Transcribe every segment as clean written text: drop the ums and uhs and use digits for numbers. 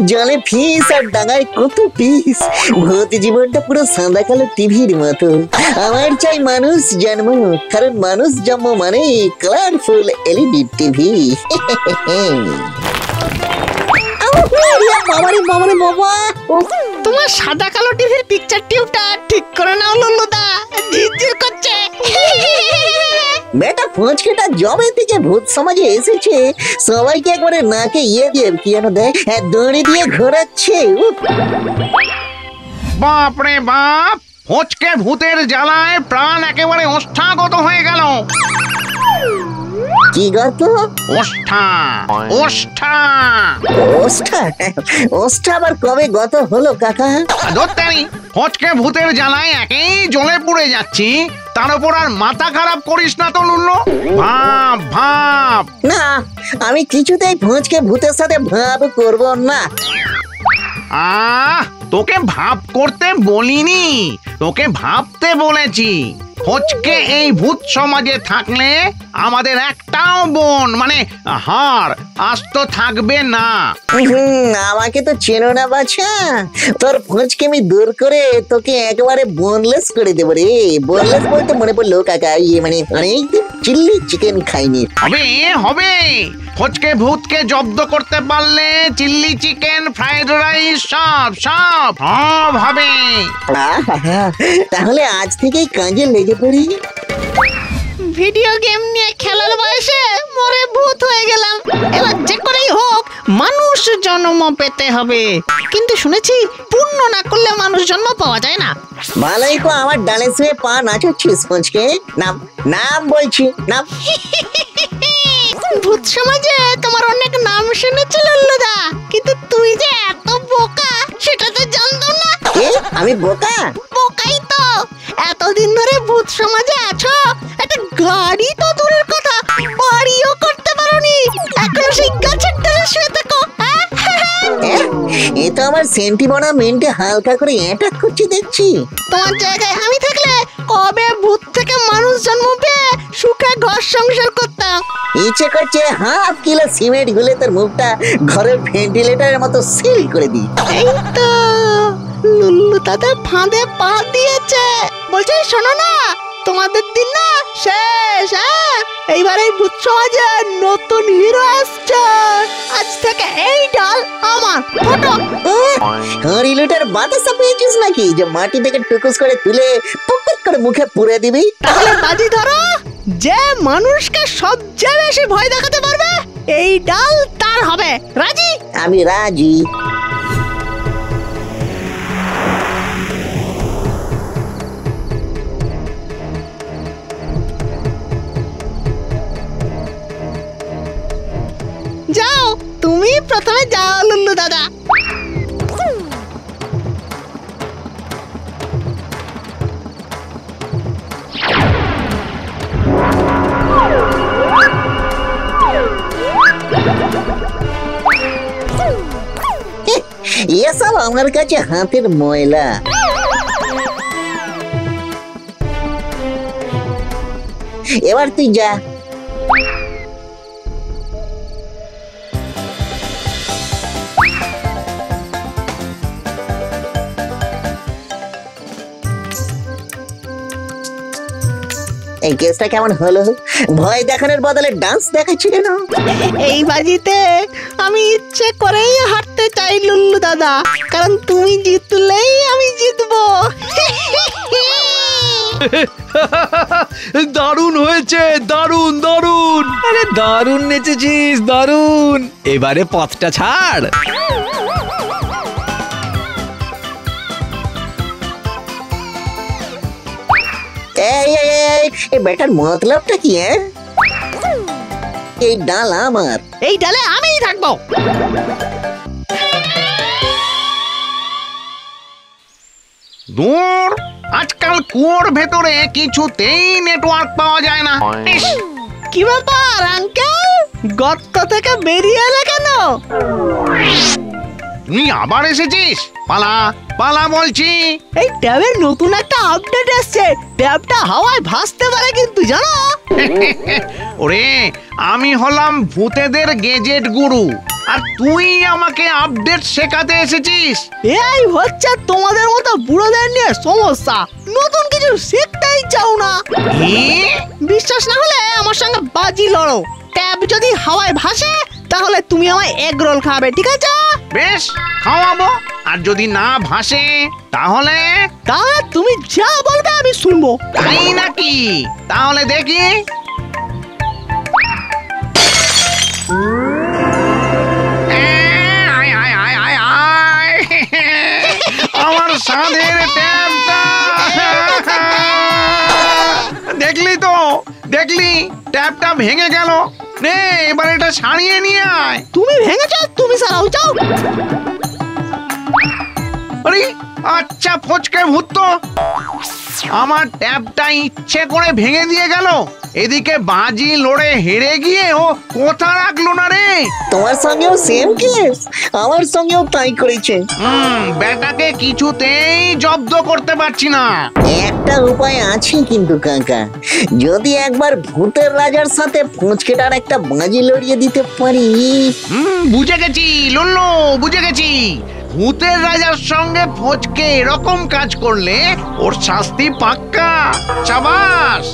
জলে ফিস আর ডাঙায় কত পিস। ভূত জীবনটা পুরো সাদা কালো টিভির মতো। আমার চাই মানুষ জন্ম, কারণ মানুষ জন্ম মানে কালারফুল এলইডি টিভি। তোমার সাদা কালো টিভির পিকচার টিউবটা ঠিক করে নাও লুল্লুদা, ঝিরঝির করছে। বেটা ফুচকেটা জবে থেকে ভূত সমাজে এসেছে, সবাইকে একবারে নাকে ইয়ে দিয়ে কি যেন দেয়, দড়ি দিয়ে ঘোরাচ্ছে। বাপরে বাপ, ফুচকে ভূতের জ্বালায় প্রাণ একেবারে ওষ্ঠাগত হয়ে গেল। কি গত? ওষ্ঠা ওষ্ঠা ওষ্ঠা? ওষ্ঠা আবার কবে গত হলো কাকা? ধরতেনি ফুচকে ভূতের জ্বালায় একেই জ্বলে পুড়ে যাচ্ছি, তার উপর আর মাথা খারাপ করিস না তো লুল্লু। ভাব ভাব। না, আমি কিছুতেই ফুচকে ভূতের সাথে ভাব করব না। তোকে ভাব করতে বলিনি, তোকে ভাবতে বলেছি। ফুচকে এই ভূত সমাজে থাকলে আমাদের একটাও বোন মানে হাড় আস্ত থাকবে না। আমাকে তো চেনো না বাছা, তোর ফুচকে আমি দূর করে তোকে একেবারে বোনলেস করে দেবো রে। বোনলেস বলতে মনে পড়লো কাকা, ইয়ে মানে অনেকদিন চিল্লি চিকেন খাইনি। হবে হবে, ফুচকে ভূতকে জব্দ করতে পারলে চিল্লি চিকেন, ফ্রাইড রাইস সব সব সব হবে। তাহলে আজ থেকেই কাজে লেগে পড়ি। ভিডিও গেম নিয়ে খেলার বয়সে মরে ভূত হয়ে গেলাম, এবার যে করেই হোক মানুষ জন্ম পেতে হবে। কিন্তু শুনেছি পুণ্য না করলে মানুষ জন্ম পাওয়া যায় না। ভালোই তো আমার ডালে শুয়ে পা নাচাচ্ছিস ফুচকে। নাম নাম বলছি, নাম। ভূত সমাজে তোমার অনেক নাম শুনেছি লল্লুদা, কিন্তু তুই যে এত বোকা সেটা তো জানতাম না। আমি বোকা? বোকাই তো। এতদিন ধরে ভূত সমাজে আছো, একটা গাড়ি তো দূরের কথা বাড়িও করতে পারোনি, এখন সেই গাছের ডালে শুয়ে থাকো। এ তো আমার সেন্টিমেন্টে হালকা করে অ্যাটাক করছি দেখছি। তোমার জায়গায় আমি থাকলে কবে ভূত থেকে মানুষ জন্ম পেয়ে সুখে ঘর সংসার করতাম। ইচ্ছে করছে হাফ কিলো সিমেন্ট গুলে তোর মুখটা ঘরের ভেন্টিলেটরের মতো সিল করে দিই। এই তো লুল্লু তাদের ফাঁদে পা দিয়েছে। বলছি শোনো না, তোমাদের দিন না শেষ। এইবার এই ভূত সমাজে নতুন হিরো আসছে। আজ থেকে এই ডাল আমার। ফটো হরিলুটার বাতাসা পেয়েছিস নাকি যে মাটি থেকে টুকুস করে তুলে পকেট করে মুখে পুরে দিবি? তাহলে বাজি ধরো, যে মানুষকে সবচেয়ে বেশি ভয় দেখাতে পারবে এই ডাল তার হবে। রাজি? আমি রাজি। যাও, তুমি প্রথমে যাও লুল্লু দাদা। এসব আমার কাছে হাতের ময়লা। এবার তুই যা। এই কেসটা কেমন হলো? ভয় দেখানোর বদলে ডান্স দেখাচ্ছি কেন? এই বাজিতে আমি ইচ্ছে করেই হারতে চাই লুল্লু দাদা, কারণ তুমি জিতলেই আমি জিতবো। দারুণ হয়েছে, দারুণ দারুণ। আরে দারুণ নেচেছিস, দারুণ। এবারে পথটা ছাড়। এই বেটার মতলবটা কি? এই ডাল আমার। এই ডালে আমিই থাকবো। দূর, আজকাল কুয়োর ভেতরে কিছুতেই নেটওয়ার্ক পাওয়া যায় না। ইস, কি ব্যাপার আঙ্কেল, গর্ত থেকে বেরিয়ে এলে কেন? তুই আবার এসেছিস? পালা পালা বলছি। এই ট্যাবের নতুন একটা আপডেট এসেছে, ট্যাবটা হাওয়ায় ভাসতে পারে কিন্তু জানো? ওরে, আমি হলাম ভূতেদের গেজেট গুরু, আর তুই আমাকে আপডেট শেখাতে এসেছিস? এই হচ্ছে তোমাদের মতো বুড়োদের নিয়ে সমস্যা, নতুন কিছু শিখতেই চাও না। বিশ্বাস না হলে আমার সঙ্গে বাজি লড়ো। ট্যাব যদি হাওয়ায় ভাসে তাহলে তুমি আমায় এগ রোল খাবে, ঠিক আছে? বেশ, খাওয়াবো। আর যদি না ভাসে তাহলে? তাহলে তুমি যা বলবে আমি শুনবো। তাই নাকি? তাহলে দেখি। আয়, আয়, আয়, আয়, আয়। আমার সাধের ট্যাবটা। দেখলি তো, দেখলি ট্যাবটা ভেঙে গেল। নে, এবার এটা সারিয়ে নিয়ে আয়। তুমি ভেঙেছো, তুমি সারাও, যাও। আরে আচ্ছা, ফচকে ভূত তো আমার ট্যাবটা ইচ্ছে করে ভেঙে দিয়ে গেল। এদিকে বাজি লড়ে হেরে গিয়ে ও কোথা রাখলো না রে। তোমার সঙ্গেও সেম কেস, আমার সঙ্গেও তাই করেছে। ব্যাটাকে কিছুতেই জব্দ করতে পারছি না। একটা উপায় আছে কিন্তু কাকা, যদি একবার ভূতের রাজার সাথে ফুঁচকেটার একটা বাজি লড়িয়ে দিতে পারি। বুঝে গেছি লল্লো, বুঝে গেছি। ভূতের রাজার সঙ্গে ফচকে এরকম কাজ করলে ওর শাস্তি পাক্কা। সাবাস।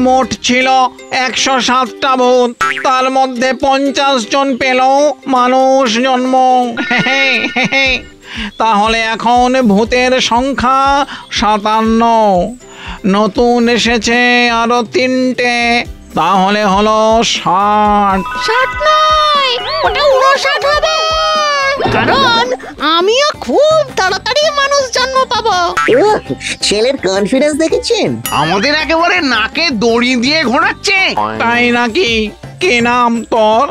মোট ছিল 107টা ভূত, তার মধ্যে 50 জন পেল মানুষ জন্ম। তাহলে এখন ভূতের সংখ্যা 57। নতুন এসেছে আরো 3টে, তাহলে হলো 60। 60 নয়, ওটা 59 হবে। কারণ আমিও খুব তাড়াতাড়ি মানুষ জন্ম পাবো। উহ, ছেলের কনফিডেন্স দেখেছেন? আমাদের একেবারে নাকে দড়ি দিয়ে ঘোরাচ্ছে। তাই নাকি? কি নাম তোর?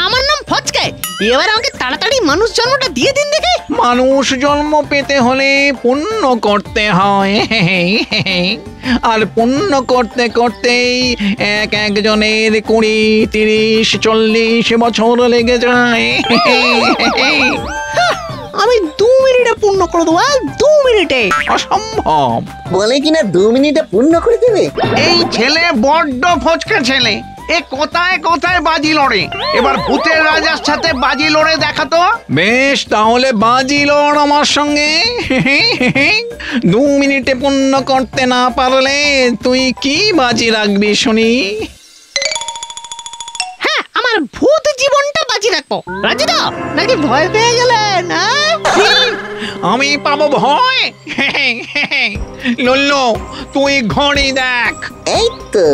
আমার নাম ফচকে। এবার আমাকে তাড়াতাড়ি মানুষ জন্মটা দিয়ে দিন দেখি। মানুষ জন্ম পেতে হলে পুণ্য করতে হয়, আর পুণ্য করতে করতেই একজনের 20, 30, 40 বছর লেগে যায়। আমি 2 মিনিটে পূর্ণ করে দেবো, 2 মিনিটে। অসম্ভব। বলে কিনা 2 মিনিটে পূর্ণ করে দেবে। এই ছেলে বড্ড ফচকা ছেলে, এ কোথায় কোথায় বাজি লড়ে। এবার ভূতের রাজার সাথে বাজি লড়ে দেখাতো। বেশ, তাহলে বাজি লড় আমার সঙ্গে। 2 মিনিটে পূর্ণ করতে না পারলে তুই কি বাজি রাখবি শুনি? হ্যাঁ, আমার ভূত জীবনটা বাজি রাখবো। রাজি তো নাকি ভয় পেয়ে গেলেন? আমি পাবো ভয়? লল্লু, তুই ঘড়ি দেখ। এই তো,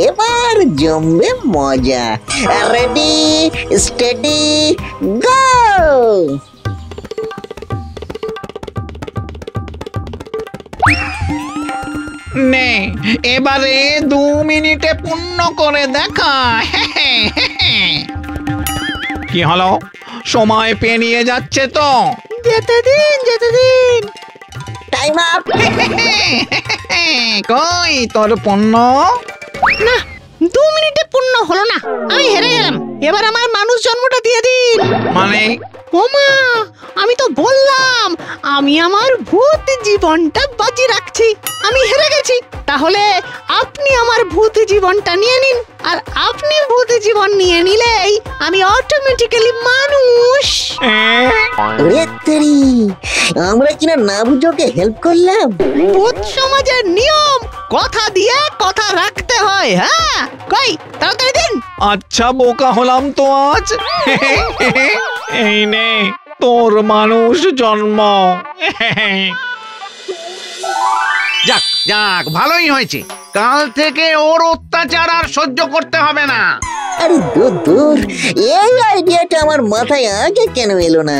এবার জমবে মজা। রেডি, স্টেডি, গো। নে, এবারে 2 মিনিটে পূর্ণ করে দেখা। কি হলো? সময় পেরিয়ে যাচ্ছে তো। যেতে দিন, যেতে দিন। Time up. কই তোর পূর্ণ? না, 2 মিনিটে পূর্ণ হলো না, আমি হেরে গেলাম। এবার আমার মানুষ জন্মটা দিয়ে দিন। মানে? ওমা, আমি তো বললাম আমি আমার ভূত জীবনটা বাজি রাখছি। আমি হেরে গেছি। তাহলে আপনি আমার ভূত জীবনটা নিয়ে নিন, আর আপনি ভূত জীবন নিয়ে নিলেই আমি অটোমেটিক্যালি মানুষ। ওরে তেরি, আমরা কিনা না বুঝোকে হেল্প করলাম। ভূত সমাজের নিয়ম, কথা দিয়ে কথা রাখতে হয়। হ্যাঁ, কই তাড়াতাড়ি দিন। আচ্ছা, বোকা হলাম তো আজ। এই নে তোর মানুষ জন্ম। যাক যাক, ভালোই হয়েছে। কাল থেকে ওর অত্যাচার আর সহ্য করতে হবে না। আরে দূর দূর, এই আইডিয়াটা আমার মাথায় আগে কেন এলো না?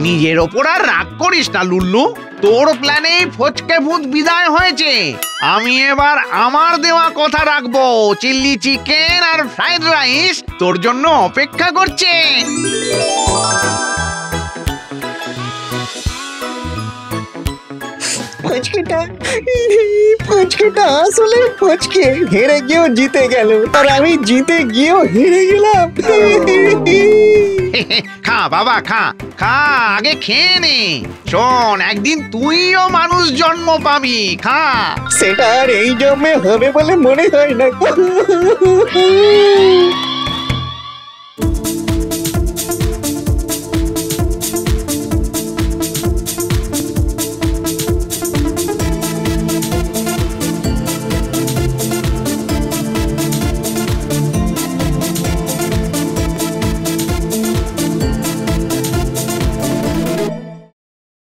নিজের ওপর আর রাগ করিস না লুল্লু, তোর প্ল্যানেই ফচকে ভূত বিদায় হয়েছে। আমি এবার আমার দেওয়া কথা রাখবো, চিল্লি চিকেন আর ফ্রাইড রাইস তোর জন্য অপেক্ষা করছে। ফচকেটা আসলে ফচকে, হেরে গিয়েও জিতে গেল, আর আমি জিতে গিয়েও হেরে গেলাম। খা বাবা খা খা, আগে খেয়ে নে। শোন, একদিন তুইও মানুষ জন্ম পাবি, খা। সেটা আর এই জন্মে হবে বলে মনে হয় না।